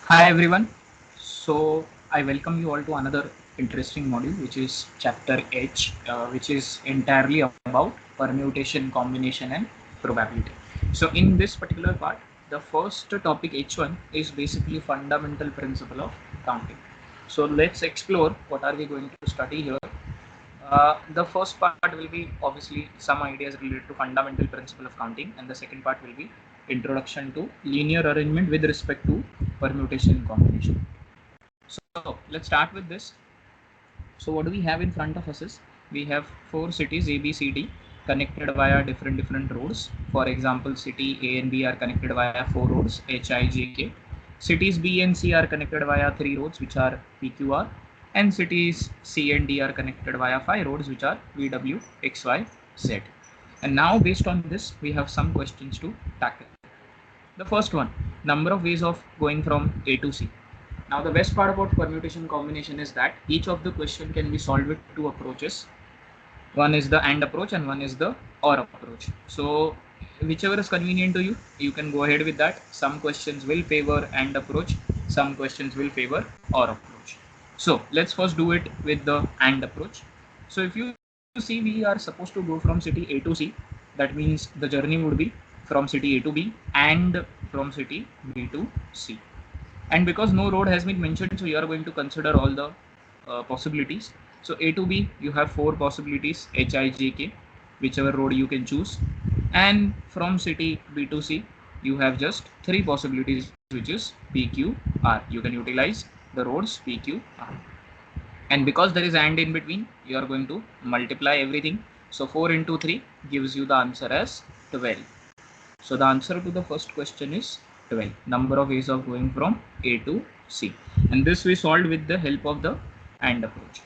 Hi everyone. So I welcome you all to another interesting module, which is chapter H, which is entirely about permutation, combination, and probability. So in this particular part, the first topic H1 is basically fundamental principle of counting. So let's explore what are we going to study here. The first part will be obviously some ideas related to fundamental principle of counting, and the second part will be introduction to linear arrangement with respect to permutation and combination. So let's start with this. So what do we have in front of us is we have four cities A, B, C, D connected via different roads. For example, city A and B are connected via four roads H, I, J, K. Cities B and C are connected via three roads which are P, Q, R, and cities C and D are connected via five roads which are V, W, X, Y, Z. And now based on this, we have some questions to tackle. The first one, number of ways of going from A to C. Now the best part about permutation combination is that each of the question can be solved with two approaches. One is the AND approach and one is the OR approach. So whichever is convenient to you, you can go ahead with that. Some questions will favor AND approach, some questions will favor OR approach. So let's first do it with the AND approach. So if you see, we are supposed to go from city A to C. That means the journey would be from city A to B and from city B to C. And because no road has been mentioned, so you are going to consider all the possibilities. So A to B, you have four possibilities H, I, J, K, whichever road you can choose. And from city B to C, you have just three possibilities, which is P, Q, R. You can utilize the roads P, Q, R. And because there is and in between, you are going to multiply everything. So 4 into 3 gives you the answer as 12. So the answer to the first question is 12. Number of ways of going from A to C. And this we solved with the help of the AND approach.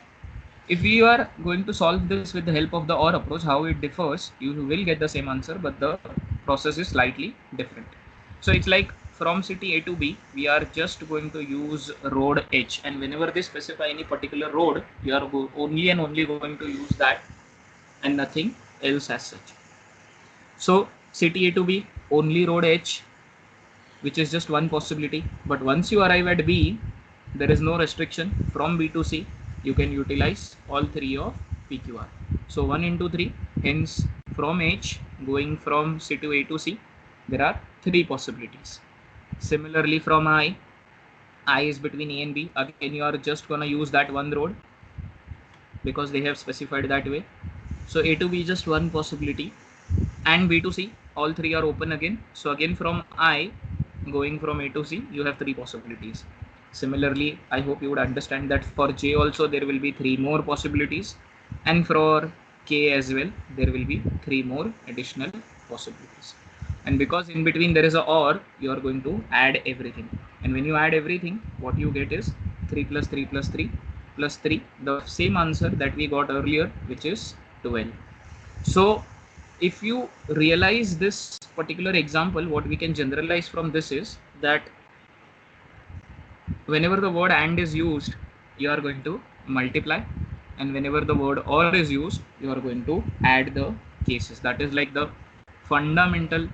If we are going to solve this with the help of the OR approach, how it differs, you will get the same answer, but the process is slightly different. So it's like from city A to B, we are just going to use road H, and whenever they specify any particular road, you are only and only going to use that and nothing else as such. So city A to B, only road H, which is just one possibility. But once you arrive at B, there is no restriction. From B to C, you can utilize all three of PQR. So 1 into 3, hence from H going from C to A to C, there are three possibilities. Similarly, from I is between A and B. Again, you are just gonna use that one road because they have specified that way. So A to B is just one possibility, and B to C, all three are open again. So again from I going from A to C, you have three possibilities. Similarly, I hope you would understand that for J also there will be three more possibilities, and for K as well there will be three more additional possibilities. And because in between there is a OR, you are going to add everything. And when you add everything, what you get is 3 plus 3 plus 3 plus 3, the same answer that we got earlier, which is 12. So if you realize this particular example, what we can generalize from this is that whenever the word AND is used, you are going to multiply, and whenever the word OR is used, you are going to add the cases. That is like the fundamental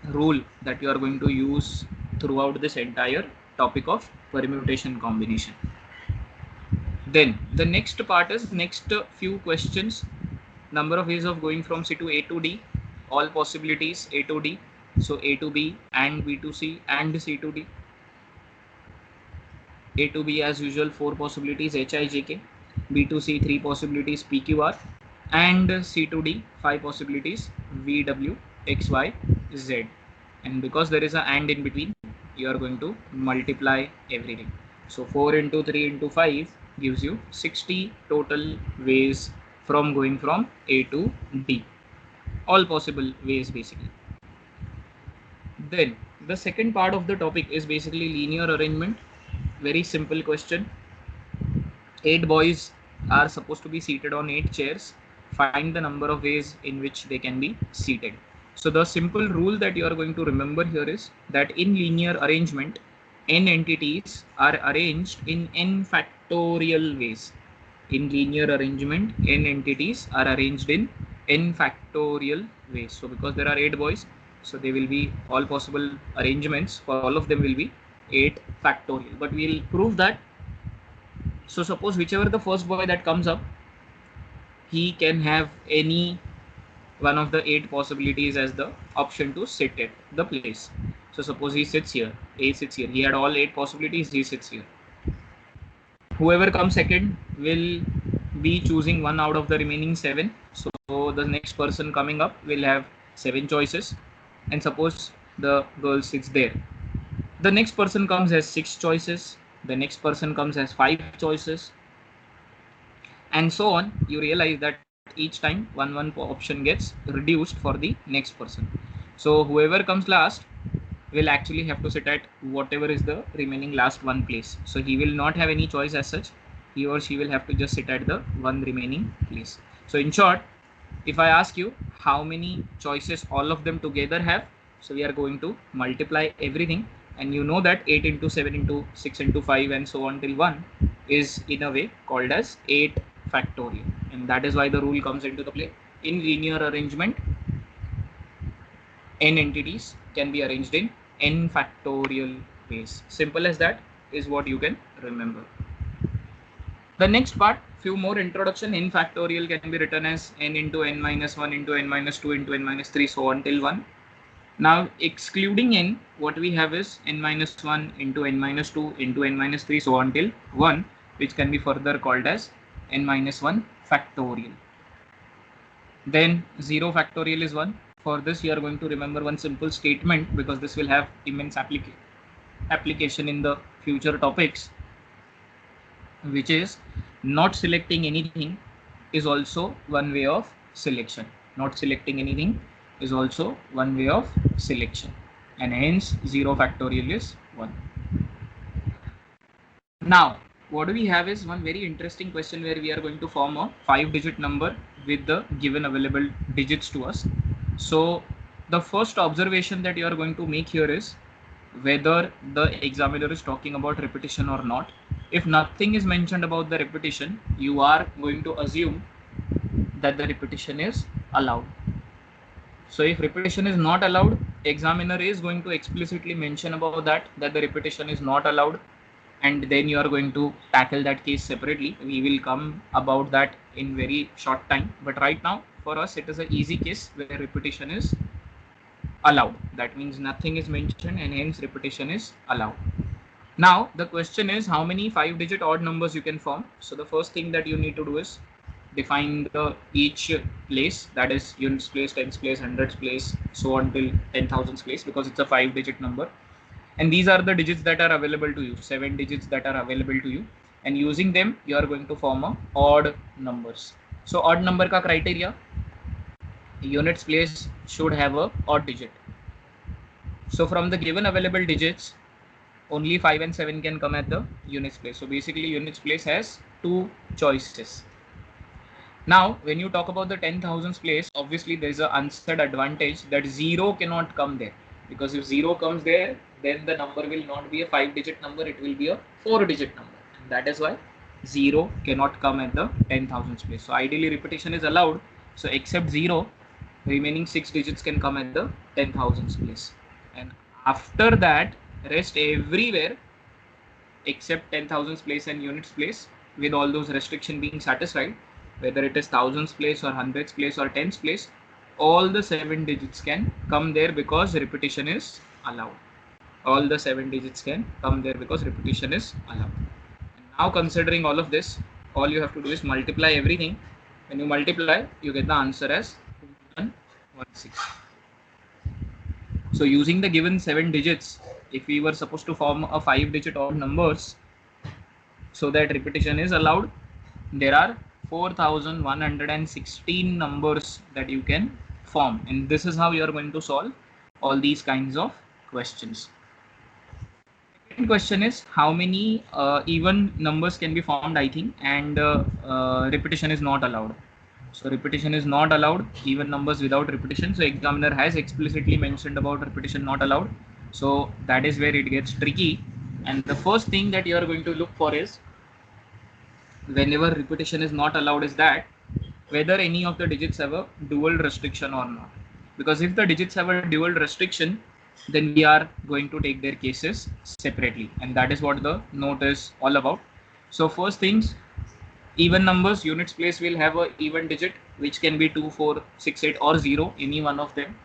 rule that you are going to use throughout this entire topic of permutation combination. Then the next part is next few questions. Number of ways of going from C to A to D, all possibilities A to D. So A to B and B to C and C to D. A to B as usual, four possibilities H, I, J, K. B to C, three possibilities P, Q, R. And C to D, five possibilities V, W, X, Y, Z. And because there is a and in between, you are going to multiply everything. So 4 into 3 into 5 gives you 60 total ways from going from A to D. All possible ways basically. Then the second part of the topic is basically linear arrangement. Very simple question. 8 boys are supposed to be seated on 8 chairs. Find the number of ways in which they can be seated. So the simple rule that you are going to remember here is that in linear arrangement, n entities are arranged in n factorial ways. In linear arrangement, n entities are arranged in n factorial ways. So because there are 8 boys, so they will be all possible arrangements for all of them will be 8 factorial, but we'll prove that. So suppose whichever the first boy that comes up, he can have any one of the 8 possibilities as the option to sit at the place. So suppose he sits here, A sits here, he had all 8 possibilities, he sits here. Whoever comes second will be choosing one out of the remaining 7. So the next person coming up will have 7 choices, and suppose the girl sits there. The next person comes as 6 choices, the next person comes as 5 choices, and so on. You realize that each time one option gets reduced for the next person. So whoever comes last will actually have to sit at whatever is the remaining last one place. So he will not have any choice as such. He or she will have to just sit at the one remaining place. So in short, if I ask you how many choices all of them together have, so we are going to multiply everything, and you know that 8 into 7 into 6 into 5 and so on till 1 is in a way called as 8 factorial, and that is why the rule comes into the play. In linear arrangement, n entities can be arranged in n factorial ways. Simple as that is what you can remember. The next part, few more introduction. N factorial can be written as n into n minus 1 into n minus 2 into n minus 3 so on till 1. Now excluding n, what we have is n minus 1 into n minus 2 into n minus 3 so on till 1, which can be further called as n minus 1 factorial. Then 0 factorial is 1. For this you are going to remember one simple statement, because this will have immense application in the future topics, which is not selecting anything is also one way of selection. Not selecting anything is also one way of selection, and hence 0 factorial is 1. Now what we have is one very interesting question where we are going to form a 5-digit number with the given available digits to us. So the first observation that you are going to make here is whether the examiner is talking about repetition or not. If nothing is mentioned about the repetition, you are going to assume that the repetition is allowed. So if repetition is not allowed, examiner is going to explicitly mention about that the repetition is not allowed, and then you are going to tackle that case separately. We will come about that in very short time, but right now for us it is an easy case where repetition is allowed. That means nothing is mentioned and hence repetition is allowed. Now the question is how many 5-digit odd numbers you can form. So the first thing that you need to do is define the each place, that is units place, tens place, hundreds place, so on till 10,000s place, because it's a 5-digit number. And these are the digits that are available to you, 7 digits that are available to you, and using them you are going to form a odd numbers. So odd number ka criteria, units place should have a odd digit. So from the given available digits, only 5 and 7 can come at the units place. So basically units place has 2 choices. Now when you talk about the 10,000s place, obviously there is an unsaid advantage that 0 cannot come there, because if 0 comes there, then the number will not be a 5-digit number, it will be a 4-digit number, and that is why 0 cannot come at the 10,000s place. So ideally repetition is allowed, so except 0, remaining 6 digits can come at the 10,000s place, and after that rest everywhere except 10,000s place and units place, with all those restrictions being satisfied, whether it is thousands place or hundreds place or tens place, all the 7 digits can come there because repetition is allowed. All the 7 digits can come there because repetition is allowed. And now considering all of this, all you have to do is multiply everything. When you multiply, you get the answer as 2116. So using the given 7 digits, if we were supposed to form a 5-digit odd numbers so that repetition is allowed, there are 4116 numbers that you can form, and this is how you are going to solve all these kinds of questions. Second question is how many even numbers can be formed, I think, and repetition is not allowed. So repetition is not allowed, even numbers without repetition. So examiner has explicitly mentioned about repetition not allowed. So that is where it gets tricky. And the first thing that you are going to look for is, whenever repetition is not allowed, is that whether any of the digits have a dual restriction or not. Because if the digits have a dual restriction, then we are going to take their cases separately, and that is what the note is all about. So first things, even numbers, units place will have a even digit, which can be 2, 4, 6, 8 or 0, any one of them.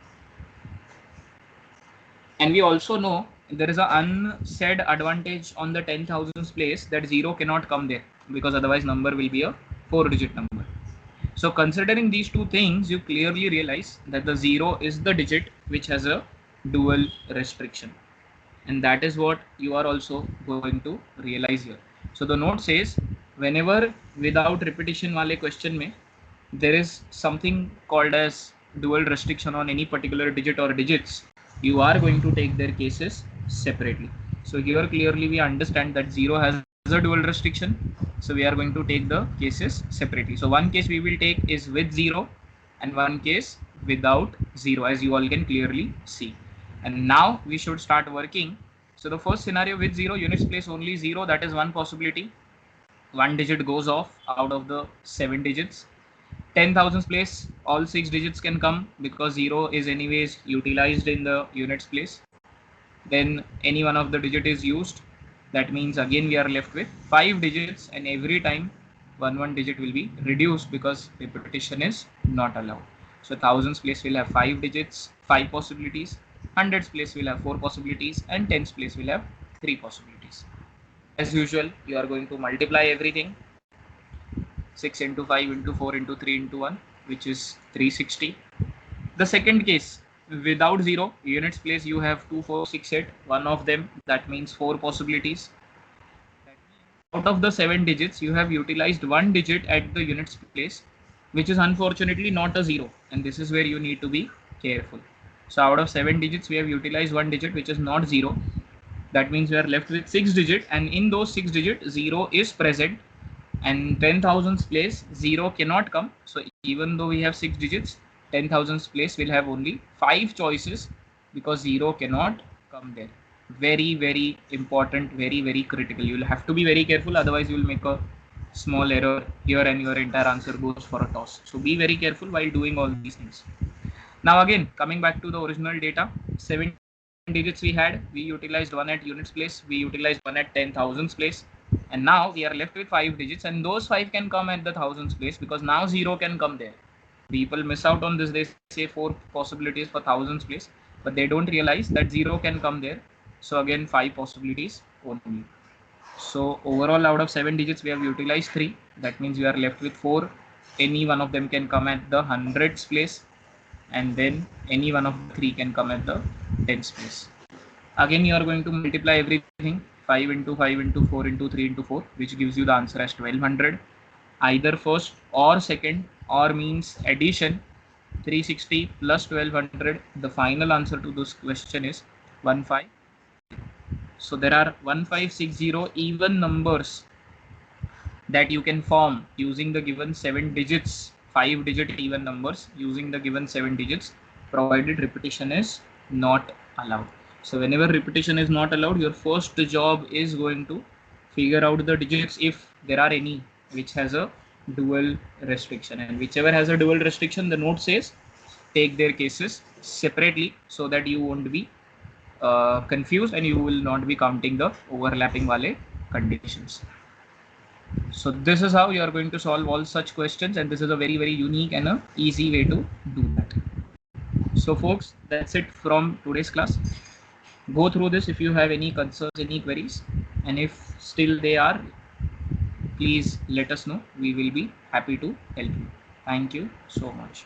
And we also know there is an unsaid advantage on the 10,000s place that 0 cannot come there, because otherwise number will be a 4-digit number. So considering these two things, you clearly realize that the 0 is the digit which has a dual restriction, and that is what you are also going to realize here. So the note says, whenever without repetition wale question mein there is something called as dual restriction on any particular digit or digits, you are going to take their cases separately. So here clearly we understand that 0 has a dual restriction, so we are going to take the cases separately. So one case we will take is with 0 and one case without 0, as you all can clearly see. And now we should start working. So the first scenario with 0, units place only 0, that is one possibility. One digit goes off out of the 7 digits. 10,000s place, all 6 digits can come because 0 is anyways utilized in the units place. Then any one of the digit is used. That means again we are left with 5 digits, and every time one digit will be reduced because repetition is not allowed. So thousands place will have 5 digits, 5 possibilities. Hundreds place will have 4 possibilities, and tens place will have 3 possibilities. As usual, you are going to multiply everything. 6 into 5 into 4 into 3 into 1, which is 360. The second case, without 0, units place you have 2, 4, 6, 8, one of them, that means 4 possibilities. Out of the 7 digits, you have utilized one digit at the units place, which is unfortunately not a 0, and this is where you need to be careful. So out of 7 digits, we have utilized one digit which is not 0. That means we are left with 6 digits, and in those 6 digits, 0 is present, and 10,000s place 0 cannot come. So even though we have 6 digits, 10,000s place will have only 5 choices because 0 cannot come there. Very important, very critical. You will have to be very careful, otherwise you will make a small error here and your entire answer goes for a toss. So be very careful while doing all these things. Now again, coming back to the original data, 7 digits we had, we utilized one at units place, we utilized one at 10,000s place, and now we are left with 5 digits, and those 5 can come at the thousands place because now 0 can come there. People miss out on this, they say 4 possibilities for thousands place, but they don't realize that 0 can come there. So again 5 possibilities only. So overall out of 7 digits we have utilized 3, that means we are left with 4. Any one of them can come at the hundreds place, and then any one of the 3 can come at the tens place. Again you are going to multiply everything, 5 into 5 into 4 into 3 into 4, which gives you the answer as 1200. Either first or second, or means addition. 360 plus 1200, the final answer to this question is 15. So there are 1560 even numbers that you can form using the given 7 digits, 5 digit even numbers using the given 7 digits, provided repetition is not allowed. So whenever repetition is not allowed, your first job is going to figure out the digits if there are any which has a dual restriction, and whichever has a dual restriction, the note says take their cases separately so that you won't be confused and you will not be counting the overlapping wale conditions. So this is how you are going to solve all such questions, and this is a very unique and a easy way to do that. So folks, that's it from today's class. Go through this if you have any concerns, any queries, and if still they are, please let us know. We will be happy to help you. Thank you so much.